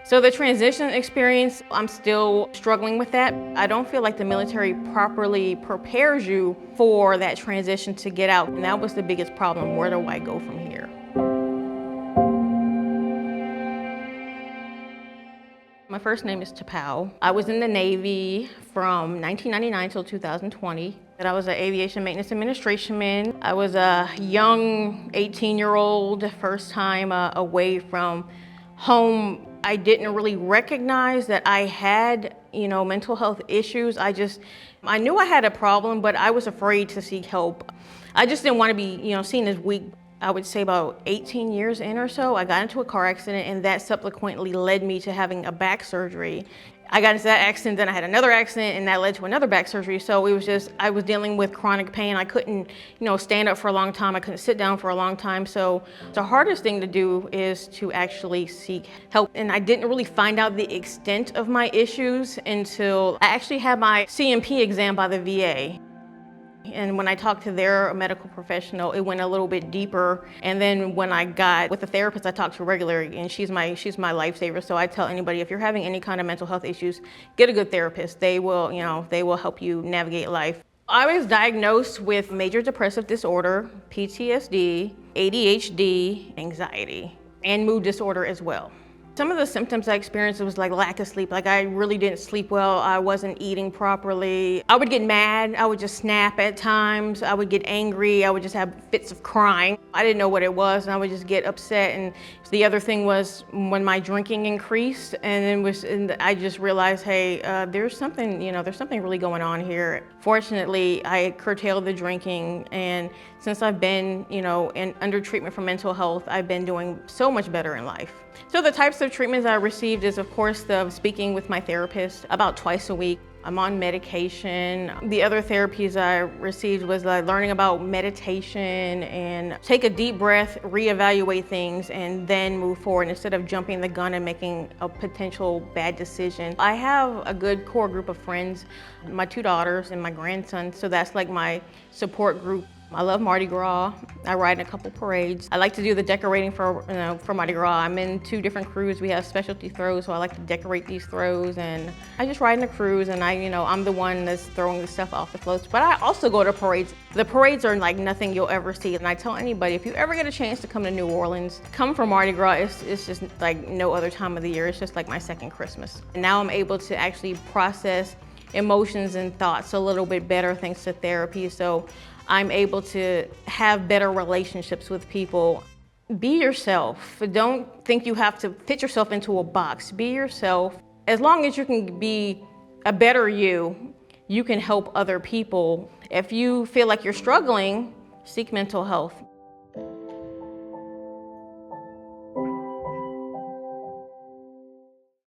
So the transition experience, I'm still struggling with that. I don't feel like the military properly prepares you for that transition to get out. And that was the biggest problem. Where do I go from here? My first name is Tpau. I was in the Navy from 1999 till 2020. And I was an aviation maintenance administration man. I was a young 18-year-old, first time away from home. I didn't really recognize that I had, mental health issues. I knew I had a problem, but I was afraid to seek help. I just didn't want to be, seen as weak. I would say about 18 years in or so, I got into a car accident, and that subsequently led me to having a back surgery. I got into that accident, then I had another accident, and that led to another back surgery. So it was just, I was dealing with chronic pain. I couldn't, stand up for a long time. I couldn't sit down for a long time. So the hardest thing to do is to actually seek help. And I didn't really find out the extent of my issues until I actually had my CMP exam by the VA. And when I talked to their medical professional, it went a little bit deeper. And then when I got with a therapist I talked to regularly, and she's my lifesaver. So I tell anybody, if you're having any kind of mental health issues, get a good therapist. They will, they will help you navigate life. I was diagnosed with major depressive disorder, PTSD, ADHD, anxiety, and mood disorder as well. Some of the symptoms I experienced was like lack of sleep. Like I really didn't sleep well. I wasn't eating properly. I would get mad. I would just snap at times. I would get angry. I would just have fits of crying. I didn't know what it was, and I would just get upset. And the other thing was when my drinking increased, and I just realized, hey, there's something really going on here. Fortunately, I curtailed the drinking, and since I've been, under treatment for mental health, I've been doing so much better in life. So the types of treatments I received is, of course, the speaking with my therapist about twice a week. I'm on medication. The other therapies I received was learning about meditation and take a deep breath, reevaluate things, and then move forward instead of jumping the gun and making a potential bad decision. I have a good core group of friends, my 2 daughters and my grandson, so that's like my support group. I love Mardi Gras. I ride in a couple parades. I like to do the decorating for Mardi Gras. I'm in 2 different crews. We have specialty throws, so I like to decorate these throws, and I just ride in a cruise, and I'm the one that's throwing the stuff off the floats. But I also go to parades. The parades are like nothing you'll ever see, and I tell anybody, if you ever get a chance to come to New Orleans, come for Mardi Gras. It's just like no other time of the year. It's just like my second Christmas. And now I'm able to actually process emotions and thoughts a little bit better thanks to therapy. So I'm able to have better relationships with people. Be yourself. Don't think you have to fit yourself into a box. Be yourself. As long as you can be a better you, you can help other people. If you feel like you're struggling, seek mental health.